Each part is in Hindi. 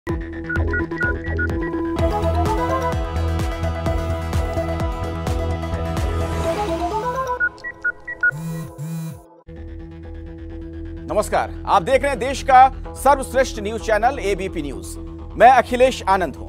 नमस्कार, आप देख रहे हैं देश का सर्वश्रेष्ठ न्यूज चैनल एबीपी न्यूज। मैं अखिलेश आनंद हूं।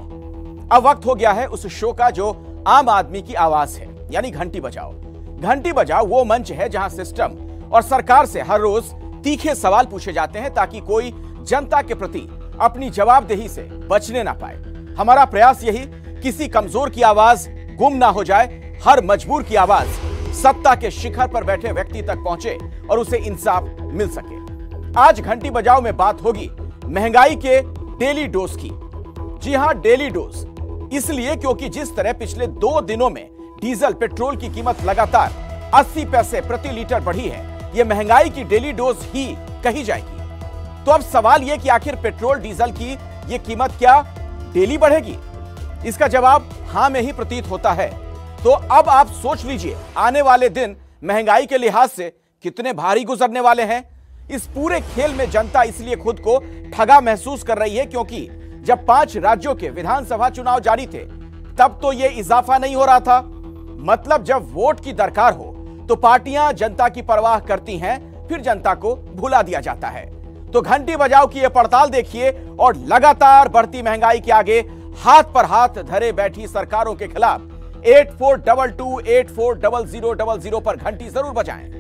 अब वक्त हो गया है उस शो का जो आम आदमी की आवाज है, यानी घंटी बजाओ। घंटी बजाओ वो मंच है जहां सिस्टम और सरकार से हर रोज तीखे सवाल पूछे जाते हैं ताकि कोई जनता के प्रति अपनी जवाबदेही से बचने ना पाए। हमारा प्रयास यही, किसी कमजोर की आवाज गुम ना हो जाए, हर मजबूर की आवाज सत्ता के शिखर पर बैठे व्यक्ति तक पहुंचे और उसे इंसाफ मिल सके। आज घंटी बजाओ में बात होगी महंगाई के डेली डोज की। जी हां, डेली डोज इसलिए क्योंकि जिस तरह पिछले 2 दिनों में डीजल पेट्रोल की कीमत लगातार 80 पैसे प्रति लीटर बढ़ी है, यह महंगाई की डेली डोज ही कही जाएगी। तो अब सवाल यह कि आखिर पेट्रोल डीजल की यह कीमत क्या डेली बढ़ेगी? इसका जवाब हां में ही प्रतीत होता है। तो अब आप सोच लीजिए, आने वाले दिन महंगाई के लिहाज से कितने भारी गुजरने वाले हैं। इस पूरे खेल में जनता इसलिए खुद को ठगा महसूस कर रही है क्योंकि जब 5 राज्यों के विधानसभा चुनाव जारी थे तब तो यह इजाफा नहीं हो रहा था। मतलब जब वोट की दरकार हो तो पार्टियां जनता की परवाह करती हैं, फिर जनता को भुला दिया जाता है। तो घंटी बजाओ की यह पड़ताल देखिए और लगातार बढ़ती महंगाई के आगे हाथ पर हाथ धरे बैठी सरकारों के खिलाफ 8422 840000 पर घंटी जरूर बजाएं।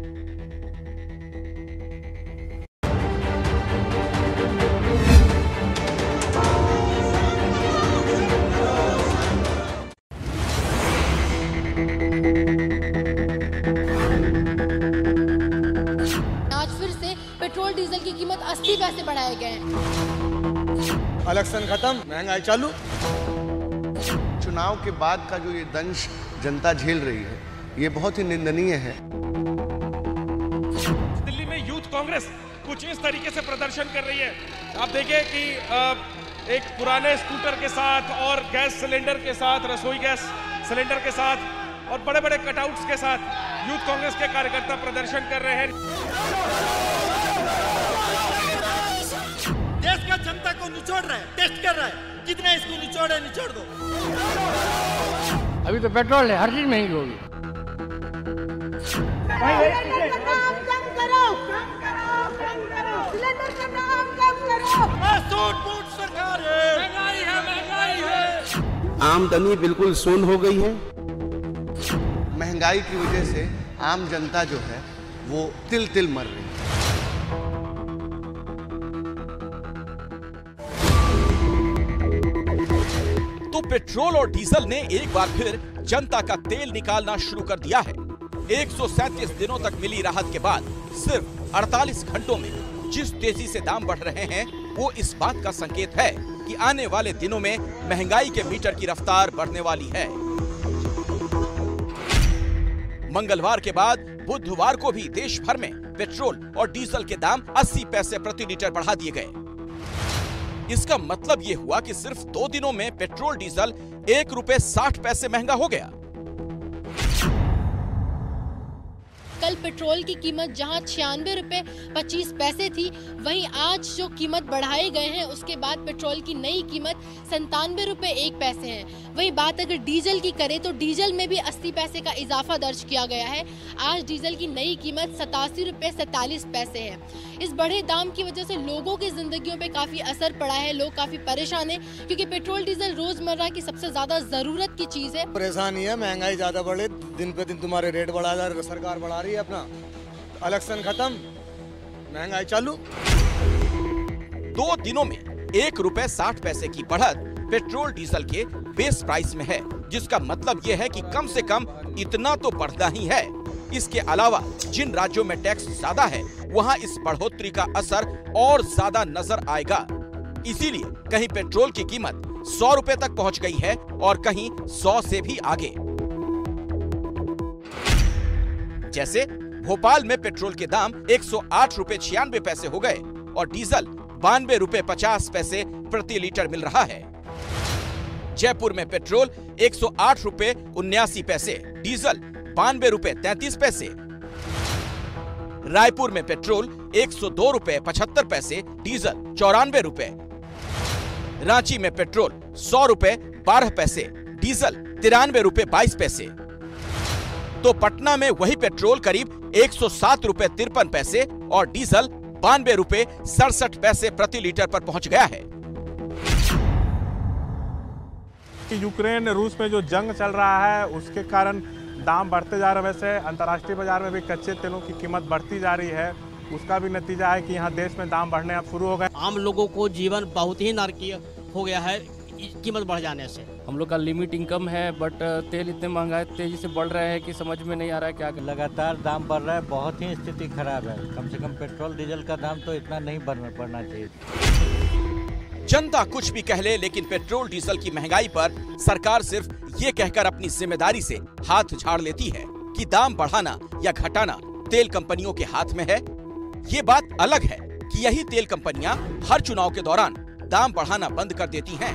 पेट्रोल डीजल की कीमत 80 पैसे बढ़ाए गए हैं। इलेक्शन खत्म, महंगाई चालू। चुनाव के बाद का जो ये दंश जनता झेल रही है, ये बहुत ही निंदनीय है। दिल्ली में यूथ कांग्रेस कुछ इस तरीके से प्रदर्शन कर रही है। आप देखिए कि एक पुराने स्कूटर के साथ और गैस सिलेंडर के साथ, रसोई गैस सिलेंडर के साथ और बड़े बड़े कटआउट्स के साथ यूथ कांग्रेस के कार्यकर्ता प्रदर्शन कर रहे हैं। देश का जनता को निचोड़ रहा है, टेस्ट कर रहा है, कितना इसको निचोड़े, निचोड़ दो। अभी तो पेट्रोल है, हर चीज महंगी होगी। आमदनी बिल्कुल शून्य हो गई है। महंगाई की वजह से आम जनता जो है वो तिल तिल मर रही है। तो पेट्रोल और डीजल ने एक बार फिर जनता का तेल निकालना शुरू कर दिया है। 137 दिनों तक मिली राहत के बाद सिर्फ 48 घंटों में जिस तेजी से दाम बढ़ रहे हैं वो इस बात का संकेत है कि आने वाले दिनों में महंगाई के मीटर की रफ्तार बढ़ने वाली है। मंगलवार के बाद बुधवार को भी देश भर में पेट्रोल और डीजल के दाम 80 पैसे प्रति लीटर बढ़ा दिए गए। इसका मतलब यह हुआ कि सिर्फ 2 दिनों में पेट्रोल डीजल 1 रुपए 60 पैसे महंगा हो गया। कल पेट्रोल की कीमत जहां 96 रुपए 25 पैसे थी, वहीं आज जो कीमत बढ़ाए गए हैं उसके बाद पेट्रोल की नई कीमत 97 रुपए 1 पैसे है। वहीं बात अगर डीजल की करें तो डीजल में भी 80 पैसे का इजाफा दर्ज किया गया है। आज डीजल की नई कीमत 87 रुपए 47 पैसे है। इस बढ़े दाम की वजह से लोगों की जिंदगियों पे काफी असर पड़ा है। लोग काफी परेशान हैं क्योंकि पेट्रोल डीजल रोजमर्रा की सबसे ज्यादा जरूरत की चीज है। परेशानी है, महंगाई ज्यादा बढ़े, दिन पे दिन तुम्हारे रेट बढ़ा जा रहे, सरकार बढ़ा रही है अपना। इलेक्शन खत्म, महंगाई चालू। 2 दिनों में 1 रुपए 60 पैसे की बढ़त पेट्रोल डीजल के बेस प्राइस में है, जिसका मतलब यह है कि कम से कम इतना तो बढ़ना ही है। इसके अलावा जिन राज्यों में टैक्स ज्यादा है वहां इस बढ़ोतरी का असर और ज्यादा नजर आएगा। इसीलिए कहीं पेट्रोल की कीमत 100 रुपए तक पहुंच गई है और कहीं 100 से भी आगे। जैसे भोपाल में पेट्रोल के दाम 108 रुपए 96 पैसे हो गए और डीजल 92 रुपए 50 पैसे प्रति लीटर मिल रहा है। जयपुर में पेट्रोल 108 रुपए 79 पैसे, डीजल 92 रुपए 33 पैसे। रायपुर में पेट्रोल 102 रुपए 75 पैसे, डीजल 94 रुपए। रांची में पेट्रोल 100 रुपए 12 पैसे, डीजल 93 रुपए 22 पैसे। तो पटना में वही पेट्रोल करीब 107 रुपए 53 पैसे और डीजल 92 रुपए 67 पैसे प्रति लीटर पर पहुंच गया है। यूक्रेन रूस में जो जंग चल रहा है उसके कारण दाम बढ़ते जा रहे हैं। वैसे अंतर्राष्ट्रीय बाजार में भी कच्चे तेलों की कीमत बढ़ती जा रही है, उसका भी नतीजा है कि यहाँ देश में दाम बढ़ने अब शुरू हो गए। आम लोगों को जीवन बहुत ही नारकीय हो गया है कीमत बढ़ जाने से। हम लोग का लिमिट इनकम है, बट तेल इतने महंगा तेजी से बढ़ रहे हैं कि समझ में नहीं आ रहा है क्या। लगातार दाम बढ़ रहा है, बहुत ही स्थिति खराब है। कम से कम पेट्रोल डीजल का दाम तो इतना नहीं बढ़ना चाहिए। जनता कुछ भी कह ले, लेकिन पेट्रोल डीजल की महंगाई पर सरकार सिर्फ ये कहकर अपनी जिम्मेदारी से हाथ झाड़ लेती है कि दाम बढ़ाना या घटाना तेल कंपनियों के हाथ में है। ये बात अलग है कि यही तेल कंपनियां हर चुनाव के दौरान दाम बढ़ाना बंद कर देती हैं।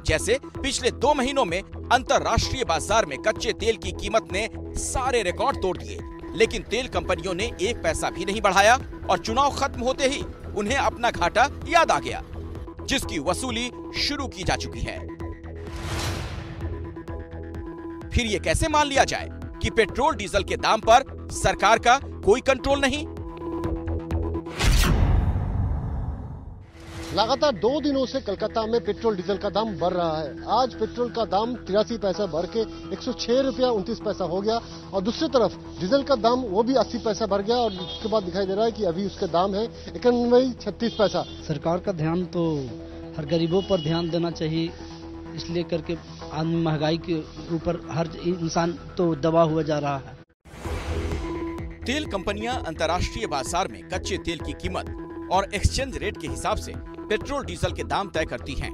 जैसे पिछले 2 महीनों में अंतरराष्ट्रीय बाजार में कच्चे तेल की कीमत ने सारे रिकॉर्ड तोड़ दिए, लेकिन तेल कंपनियों ने 1 पैसा भी नहीं बढ़ाया और चुनाव खत्म होते ही उन्हें अपना घाटा याद आ गया, जिसकी वसूली शुरू की जा चुकी है। फिर ये कैसे मान लिया जाए कि पेट्रोल डीजल के दाम पर सरकार का कोई कंट्रोल नहीं? लगातार 2 दिनों से कलकत्ता में पेट्रोल डीजल का दाम बढ़ रहा है। आज पेट्रोल का दाम 83 पैसा बढ़ के 106 रुपया 29 पैसा हो गया और दूसरी तरफ डीजल का दाम वो भी 80 पैसा बढ़ गया और उसके बाद दिखाई दे रहा है कि अभी उसके दाम है 91.36 पैसा। सरकार का ध्यान तो हर गरीबों पर ध्यान देना चाहिए, इसलिए करके आदमी महंगाई के ऊपर हर इंसान तो दबा हुआ जा रहा है। तेल कंपनियां अंतर्राष्ट्रीय बाजार में कच्चे तेल की कीमत और एक्सचेंज रेट के हिसाब से पेट्रोल डीजल के दाम तय करती हैं।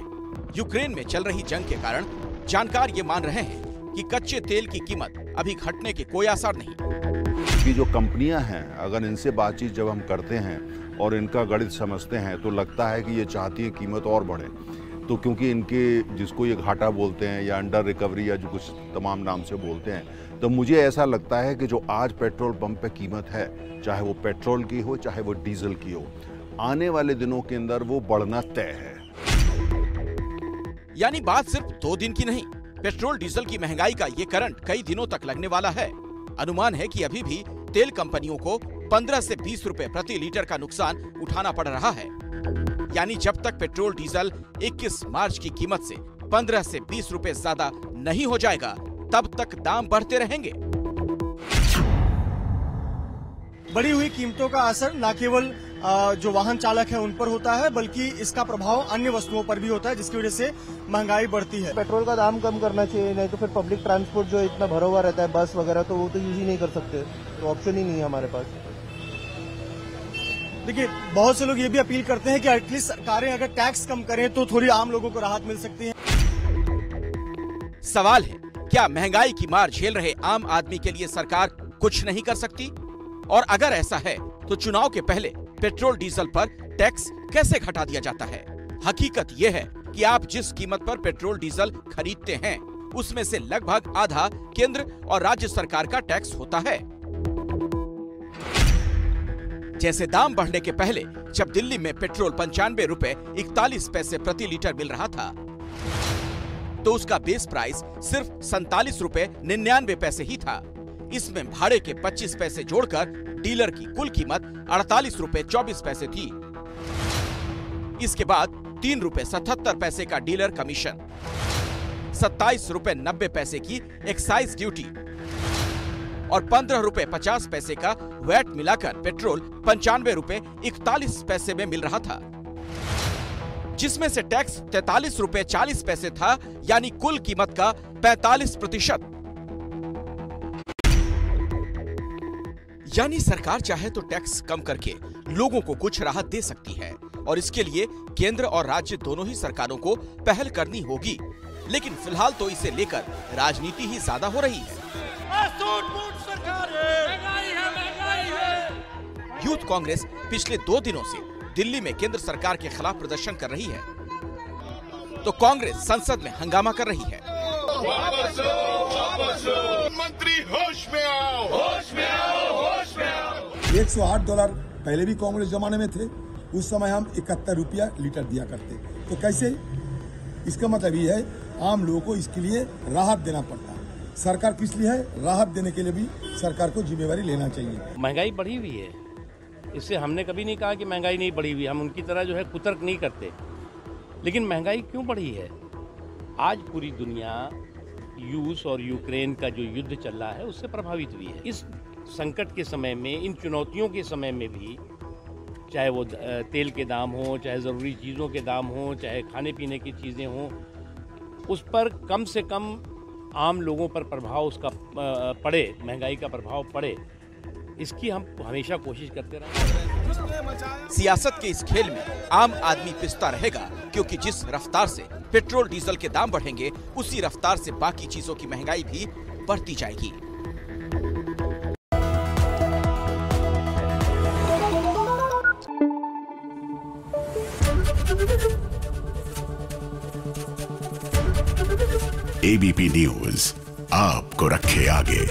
यूक्रेन में चल रही जंग के कारण जानकार ये मान रहे हैं कि कच्चे तेल की कीमत अभी घटने के कोई आसार नहीं। कि जो कंपनियां हैं, अगर इनसे बातचीत जब हम करते हैं और इनका गणित समझते हैं तो लगता है कि ये चाहती है कीमत और बढ़े। तो क्योंकि इनके जिसको ये घाटा बोलते हैं या अंडर रिकवरी या जो कुछ तमाम नाम से बोलते हैं, तो मुझे ऐसा लगता है कि जो आज पेट्रोल पंप पे कीमत है, चाहे वो पेट्रोल की हो चाहे वो डीजल की हो, आने वाले दिनों के अंदर वो बढ़ना तय है। यानी बात सिर्फ 2 दिन की नहीं, पेट्रोल डीजल की महंगाई का ये करंट कई दिनों तक लगने वाला है। अनुमान है कि अभी भी तेल कंपनियों को 15 से 20 रुपए प्रति लीटर का नुकसान उठाना पड़ रहा है। यानी जब तक पेट्रोल डीजल 21 मार्च की कीमत से 15 से 20 रुपए ज्यादा नहीं हो जाएगा, तब तक दाम बढ़ते रहेंगे। बढ़ी हुई कीमतों का असर न केवल जो वाहन चालक है उन पर होता है, बल्कि इसका प्रभाव अन्य वस्तुओं पर भी होता है, जिसकी वजह से महंगाई बढ़ती है। पेट्रोल का दाम कम करना चाहिए, नहीं तो फिर पब्लिक ट्रांसपोर्ट जो इतना भरा हुआ रहता है, बस वगैरह, तो वो तो यूज ही नहीं कर सकते, तो ऑप्शन ही नहीं है हमारे पास। देखिए, बहुत से लोग ये भी अपील करते हैं कि एटलीस्ट सरकारें अगर टैक्स कम करें तो थोड़ी आम लोगों को राहत मिल सकती है। सवाल है, क्या महंगाई की मार झेल रहे आम आदमी के लिए सरकार कुछ नहीं कर सकती? और अगर ऐसा है तो चुनाव के पहले पेट्रोल डीजल पर टैक्स कैसे घटा दिया जाता है? हकीकत यह है कि आप जिस कीमत पर पेट्रोल डीजल खरीदते हैं, उसमें से लगभग आधा केंद्र और राज्य सरकार का टैक्स होता है। जैसे दाम बढ़ने के पहले जब दिल्ली में पेट्रोल 95 रुपए 41 पैसे प्रति लीटर मिल रहा था, तो उसका बेस प्राइस सिर्फ 47 रुपए 99 पैसे ही था। इसमें भाड़े के 25 पैसे जोड़कर डीलर की कुल कीमत 48 रुपए 24 पैसे थी। इसके बाद 3 रुपए 77 पैसे का डीलर कमीशन, 27 रुपए 90 पैसे की एक्साइज ड्यूटी और 15 रुपए 50 पैसे का वैट मिलाकर पेट्रोल 95 रुपए 41 पैसे में मिल रहा था, जिसमें से टैक्स 43 रुपए 40 पैसे था, यानी कुल कीमत का 45%। यानी सरकार चाहे तो टैक्स कम करके लोगों को कुछ राहत दे सकती है और इसके लिए केंद्र और राज्य दोनों ही सरकारों को पहल करनी होगी। लेकिन फिलहाल तो इसे लेकर राजनीति ही ज्यादा हो रही है। यूथ कांग्रेस पिछले 2 दिनों से दिल्ली में केंद्र सरकार के खिलाफ प्रदर्शन कर रही है, तो कांग्रेस संसद में हंगामा कर रही है। मंत्री होश में आओ, होश में आओ, होश में आओ। $108 पहले भी कांग्रेस जमाने में थे, उस समय हम 71 रुपया लीटर दिया करते, तो कैसे इसका मतलब ये है आम लोगों को इसके लिए राहत देना पड़ता है। सरकार किस लिए है? राहत देने के लिए भी सरकार को जिम्मेवारी लेना चाहिए। महंगाई बढ़ी हुई है, इससे हमने कभी नहीं कहा कि महंगाई नहीं बढ़ी हुई, हम उनकी तरह जो है कुतर्क नहीं करते, लेकिन महंगाई क्यों बढ़ी है? आज पूरी दुनिया रूस और यूक्रेन का जो युद्ध चल रहा है उससे प्रभावित हुई है। इस संकट के समय में, इन चुनौतियों के समय में भी, चाहे वो तेल के दाम हो, चाहे ज़रूरी चीज़ों के दाम हो, चाहे खाने पीने की चीज़ें हों, उस पर कम से कम आम लोगों पर प्रभाव उसका पड़े, महंगाई का प्रभाव पड़े, इसकी हम हमेशा कोशिश करते रहे। सियासत के इस खेल में आम आदमी पिसता रहेगा, क्योंकि जिस रफ्तार से पेट्रोल डीजल के दाम बढ़ेंगे उसी रफ्तार से बाकी चीजों की महंगाई भी बढ़ती जाएगी। एबीपी न्यूज आपको रखे आगे।